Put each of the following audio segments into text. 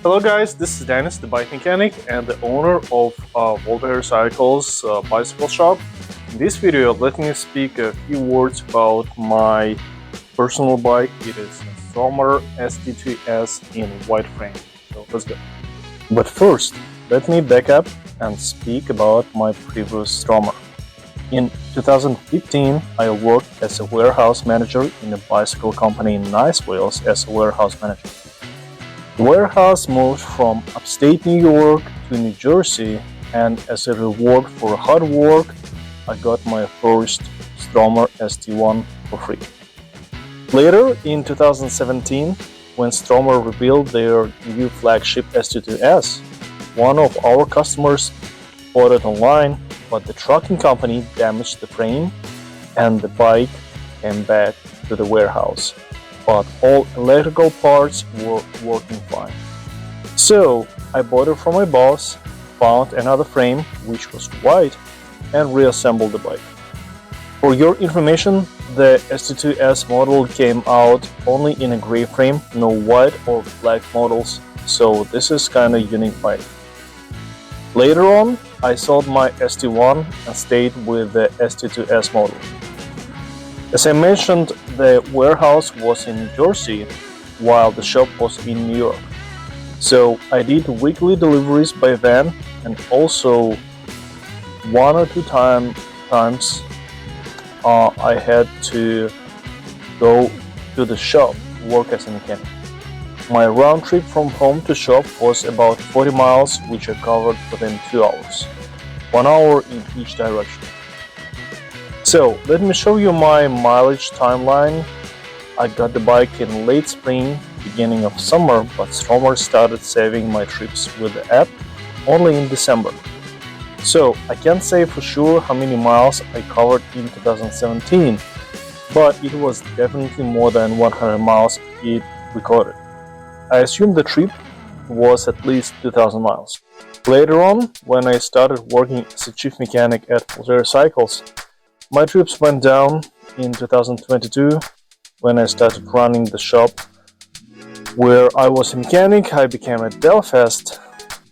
Hello guys, this is Dennis, the bike mechanic and the owner of Volta Cycles bicycle shop. In this video, let me speak a few words about my personal bike. It is a Stromer St2S in white frame. So let's go. But first, let me back up and speak about my previous Stromer. In 2015, I worked as a warehouse manager in a bicycle company in Nice, Wales as a warehouse manager. The warehouse moved from upstate New York to New Jersey, and as a reward for hard work, I got my first Stromer ST1 for free. Later, in 2017, when Stromer revealed their new flagship ST2S, one of our customers bought it online, but the trucking company damaged the frame and the bike came back to the warehouse. But all electrical parts were working fine. So I bought it from my boss, found another frame which was white, and reassembled the bike. For your information, the ST2S model came out only in a gray frame, no white or black models, so this is kinda unique bike. Later on, I sold my ST1 and stayed with the ST2S model. As I mentioned, the warehouse was in New Jersey, while the shop was in New York. So I did weekly deliveries by van, and also one or two times I had to go to the shop to work as a mechanic. My round trip from home to shop was about 40 miles, which I covered within 2 hours, 1 hour in each direction. So let me show you my mileage timeline. I got the bike in late spring, beginning of summer, but Stromer started saving my trips with the app only in December. So I can't say for sure how many miles I covered in 2017, but it was definitely more than 100 miles it recorded. I assume the trip was at least 2,000 miles. Later on, when I started working as a chief mechanic at Stromer Cycles, my trips went down in 2022 when I started running the shop where I was a mechanic. I became a Delfast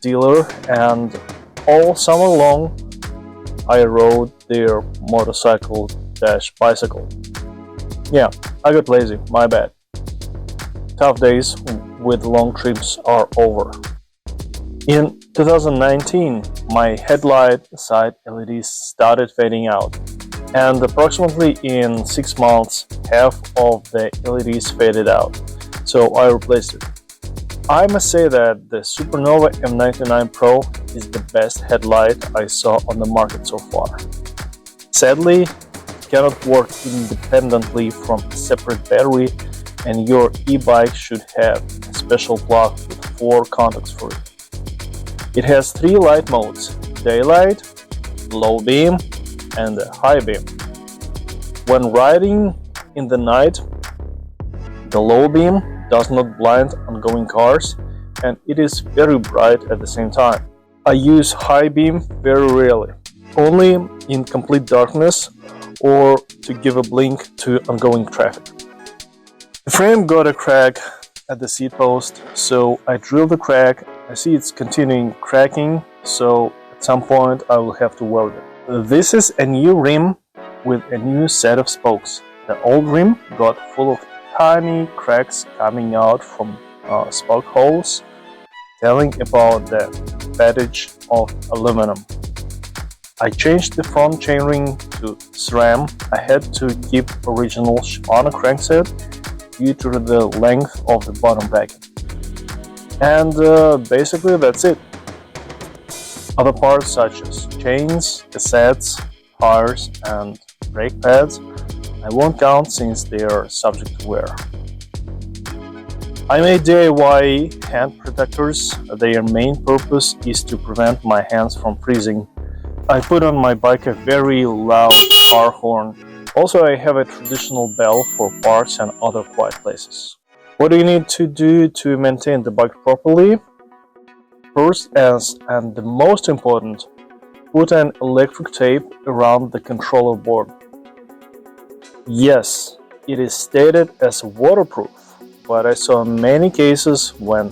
dealer, and all summer long I rode their motorcycle-bicycle. Yeah, I got lazy, my bad. Tough days with long trips are over. In 2019, my headlight side LEDs started fading out, and approximately in 6 months, half of the LEDs faded out, so I replaced it. I must say that the Supernova M99 Pro is the best headlight I saw on the market so far. Sadly, it cannot work independently from a separate battery, and your e-bike should have a special plug with 4 contacts for it. It has 3 light modes: daylight, low beam, and a high beam. When riding in the night, the low beam does not blind oncoming cars, and it is very bright at the same time. I use high beam very rarely, only in complete darkness or to give a blink to ongoing traffic. The frame got a crack at the seat post, so I drilled the crack. I see it's continuing cracking, so at some point I will have to weld it. This is a new rim with a new set of spokes. The old rim got full of tiny cracks coming out from spoke holes, telling about the fadage of aluminum. I changed the front chainring to SRAM. I had to keep original Shimano crankset due to the length of the bottom bracket. And basically that's it. Other parts such as chains, cassettes, tires, and brake pads I won't count since they are subject to wear. I made DIY hand protectors. Their main purpose is to prevent my hands from freezing. I put on my bike a very loud car horn. Also, I have a traditional bell for parks and other quiet places. What do you need to do to maintain the bike properly? First, and the most important, put an electric tape around the controller board. Yes, it is stated as waterproof, but I saw many cases when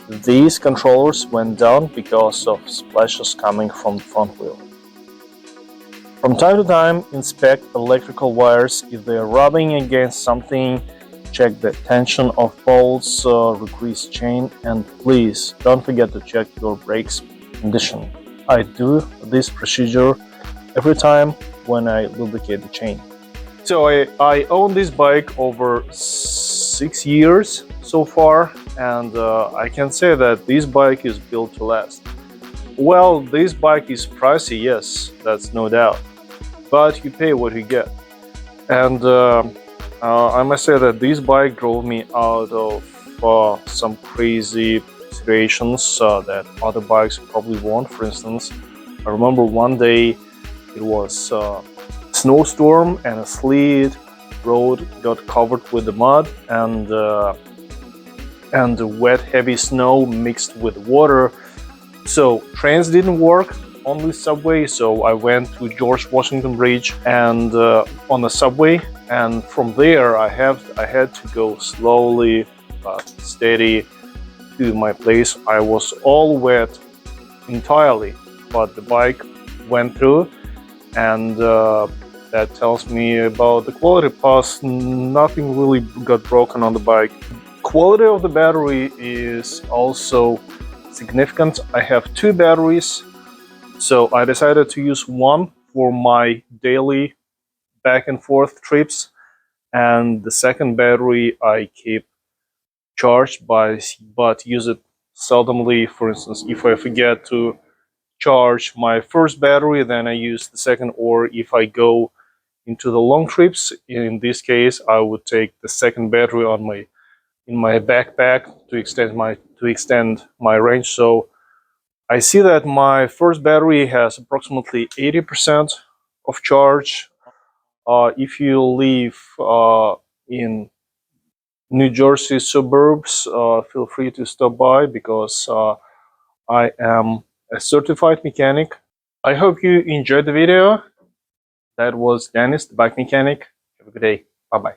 These controllers went down because of splashes coming from the front wheel. From time to time, inspect electrical wires. If they are rubbing against something, check the tension of bolts, grease chain, and please don't forget to check your brakes condition. I do this procedure every time when I lubricate the chain. So I own this bike over 6 years so far, and I can say that this bike is built to last. Well, this bike is pricey, yes, that's no doubt, but you pay what you get. And I must say that this bike drove me out of some crazy situations that other bikes probably won't. For instance, I remember one day it was snowstorm and a sleet. Road got covered with the mud, and the wet heavy snow mixed with water. So trains didn't work, only subway. So I went to George Washington Bridge and on the subway, and from there I had to go slowly but steady to my place. I was all wet entirely, but the bike went through, and that tells me about the quality. Plus, nothing really got broken on the bike. Quality of the battery is also significant. I have two batteries, so I decided to use one for my daily back and forth trips, and the second battery I keep charged but use it seldomly. For instance, if I forget to charge my first battery, then I use the second, or if I go into the long trips, in this case I would take the second battery in my backpack to extend my range. So I see that my first battery has approximately 80% of charge. If you live in New Jersey suburbs, feel free to stop by, because I am a certified mechanic. I hope you enjoyed the video. That was Dennis, the bike mechanic. Have a good day. Bye bye.